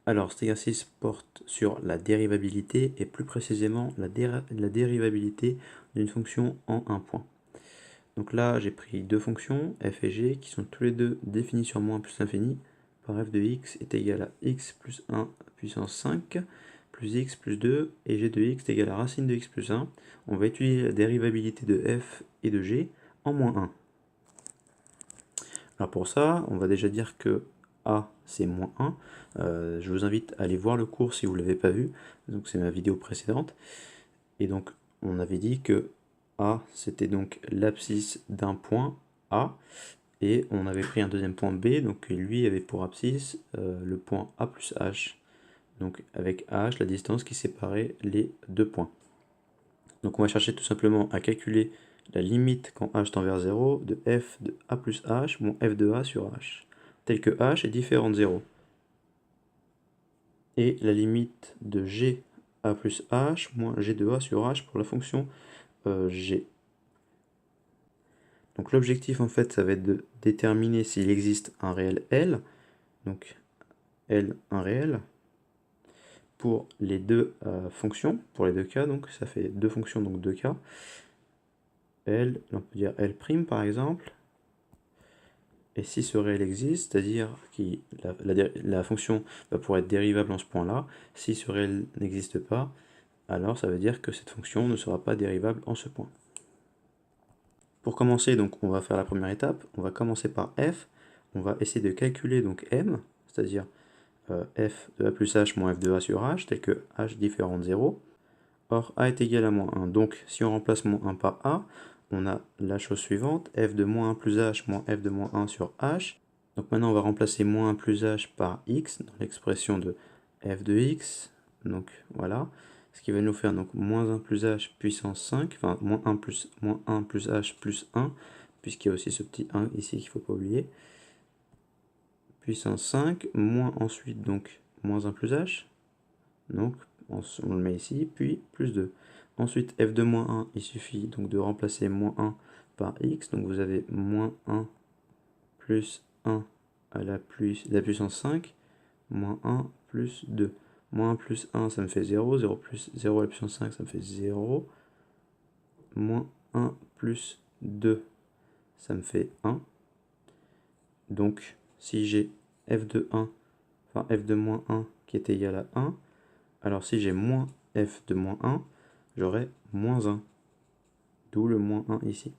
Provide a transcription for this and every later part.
Alors, cet exercice porte sur la dérivabilité et plus précisément la dérivabilité d'une fonction en un point. Donc là, j'ai pris deux fonctions, f et g, qui sont tous les deux définies sur moins plus l'infini, par f de x est égal à x plus 1 puissance 5, plus x plus 2, et g de x est égal à racine de x plus 1. On va étudier la dérivabilité de f et de g en moins 1. Alors pour ça, on va déjà dire que a c'est moins 1. Je vous invite à aller voir le cours si vous ne l'avez pas vu, donc c'est ma vidéo précédente. Et donc on avait dit que a c'était donc l'abscisse d'un point A, et on avait pris un deuxième point B, donc lui avait pour abscisse le point A plus H, donc avec H la distance qui séparait les deux points. Donc on va chercher tout simplement à calculer la limite quand h tend vers 0 de f de a plus h moins f de a sur h, tel que h est différent de 0. Et la limite de g a plus h moins g de a sur h pour la fonction g. Donc l'objectif en fait ça va être de déterminer s'il existe un réel L, donc L un réel, pour les deux fonctions, pour les deux cas, donc ça fait deux fonctions, donc deux cas. L, on peut dire L' par exemple, et si ce réel existe, c'est-à-dire que la fonction va pouvoir être dérivable en ce point-là, si ce réel n'existe pas, alors ça veut dire que cette fonction ne sera pas dérivable en ce point. Pour commencer, donc, on va faire la première étape, on va commencer par f, on va essayer de calculer donc m, c'est-à-dire f de a plus h moins f de a sur h, tel que h différent de 0. Or, a est égal à moins 1, donc si on remplace moins 1 par a, on a la chose suivante, f de moins 1 plus h moins f de moins 1 sur h. Donc maintenant on va remplacer moins 1 plus h par x dans l'expression de f de x. Donc voilà, ce qui va nous faire donc moins 1 plus h puissance 5, enfin moins 1 plus h plus 1, puisqu'il y a aussi ce petit 1 ici qu'il ne faut pas oublier. Puissance 5, moins ensuite donc moins 1 plus h, donc on le met ici, puis plus 2. Ensuite f de moins 1, il suffit donc de remplacer moins 1 par x, donc vous avez moins 1 plus 1 à la puissance 5, moins 1 plus 2. Moins 1 plus 1, ça me fait 0, 0 plus 0 à la puissance 5, ça me fait 0. Moins 1 plus 2, ça me fait 1. Donc, si j'ai f de 1, enfin f de moins 1 qui est égal à 1, alors si j'ai moins f de moins 1, j'aurai moins 1. D'où le moins 1 ici.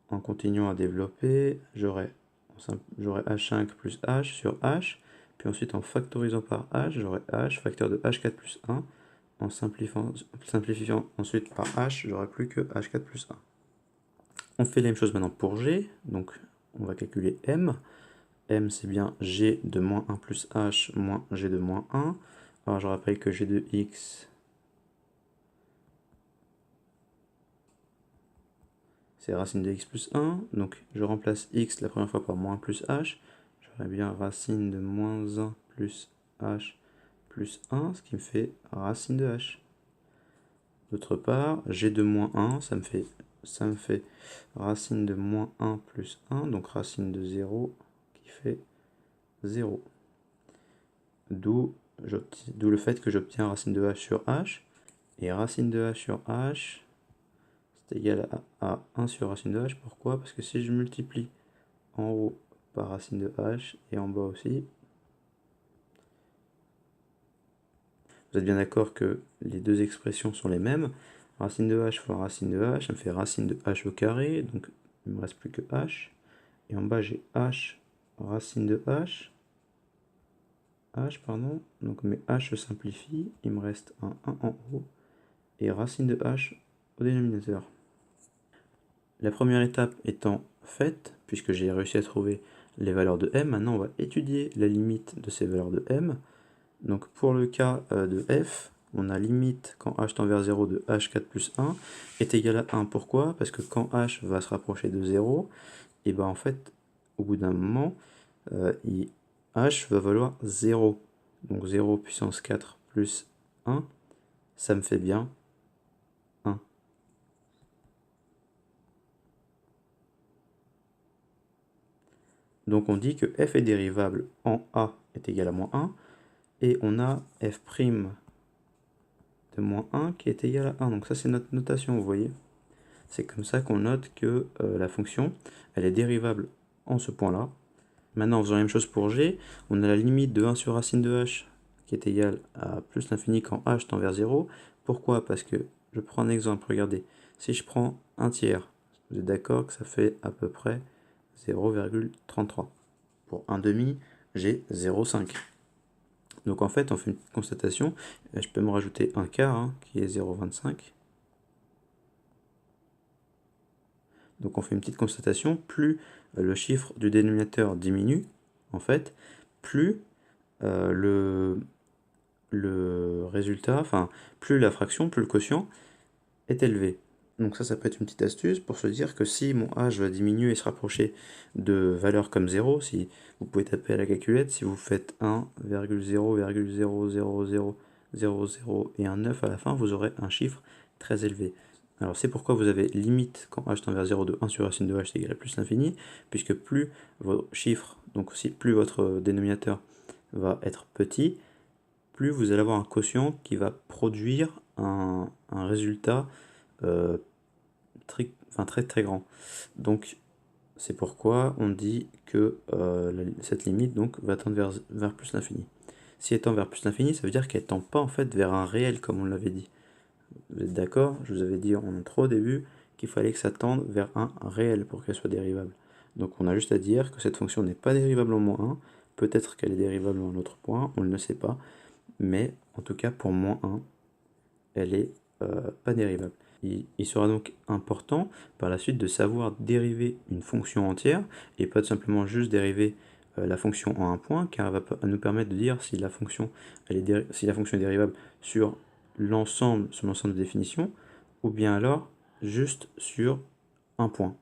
En continuant à développer, j'aurai h5 plus h sur h, puis ensuite en factorisant par h, j'aurai h facteur de h4 plus 1, en simplifiant ensuite par h, j'aurai plus que h4 plus 1. On fait la même chose maintenant pour g, donc on va calculer m. M c'est bien g de moins 1 plus h moins g de moins 1. Alors je rappelle que g de x c'est racine de x plus 1, donc je remplace x la première fois par moins 1 plus h, j'aurai bien racine de moins 1 plus h plus 1, ce qui me fait racine de h. D'autre part, g de moins 1, ça me fait racine de moins 1 plus 1, donc racine de 0 qui fait 0. D'où le fait que j'obtiens racine de h sur h, et racine de h sur h, c'est égal à 1 sur racine de h. Pourquoi? Parce que si je multiplie en haut par racine de h et en bas aussi, vous êtes bien d'accord que les deux expressions sont les mêmes. Racine de h fois racine de h, ça me fait racine de h au carré, donc il ne me reste plus que h. Et en bas j'ai h racine de h, donc mes h se simplifient, il me reste un 1 en haut, et racine de h au dénominateur. La première étape étant faite, puisque j'ai réussi à trouver les valeurs de m, maintenant on va étudier la limite de ces valeurs de m. Donc pour le cas de f, on a limite quand h tend vers 0 de h4 plus 1 est égal à 1. Pourquoi? Parce que quand h va se rapprocher de 0, et ben en fait, au bout d'un moment, h va valoir 0. Donc 0 puissance 4 plus 1, ça me fait bien 1. Donc on dit que f est dérivable en a est égal à moins 1, et on a f' de moins 1 qui est égal à 1. Donc ça c'est notre notation, vous voyez. C'est comme ça qu'on note que la fonction, elle est dérivable en ce point-là. Maintenant, en faisant la même chose pour g, on a la limite de 1 sur racine de h qui est égale à plus l'infini quand h tend vers 0. Pourquoi? Parce que, je prends un exemple, regardez. Si je prends un tiers, vous êtes d'accord que ça fait à peu près 0,33. Pour un demi, j'ai 0,5. Donc en fait, on fait une constatation. Je peux me rajouter un quart, hein, qui est 0,25. Donc on fait une petite constatation. Plus le chiffre du dénominateur diminue, en fait, plus le résultat, enfin, plus la fraction, plus le quotient est élevé. Donc ça peut être une petite astuce pour se dire que si mon h va diminuer et se rapprocher de valeurs comme 0, si vous pouvez taper à la calculette, si vous faites 1,0,00000 et un 9 à la fin, vous aurez un chiffre très élevé. Alors c'est pourquoi vous avez limite quand h tend vers 0 de 1 sur racine de h c'est égal à plus l'infini, puisque plus vos chiffres, donc aussi plus votre dénominateur va être petit, plus vous allez avoir un quotient qui va produire un résultat très grand. Donc c'est pourquoi on dit que cette limite donc, va tendre vers plus l'infini. Si elle tend vers plus l'infini, ça veut dire qu'elle tend pas en fait vers un réel comme on l'avait dit. Vous êtes d'accord? Je vous avais dit en intro au début qu'il fallait que ça tende vers un réel pour qu'elle soit dérivable. Donc on a juste à dire que cette fonction n'est pas dérivable en moins 1, peut-être qu'elle est dérivable en un autre point, on ne le sait pas, mais en tout cas pour moins 1, elle est pas dérivable. Il sera donc important par la suite de savoir dériver une fonction entière et pas simplement juste dériver la fonction en un point, car elle va nous permettre de dire si la fonction, si la fonction est dérivable sur l'ensemble de définitions ou bien alors juste sur un point.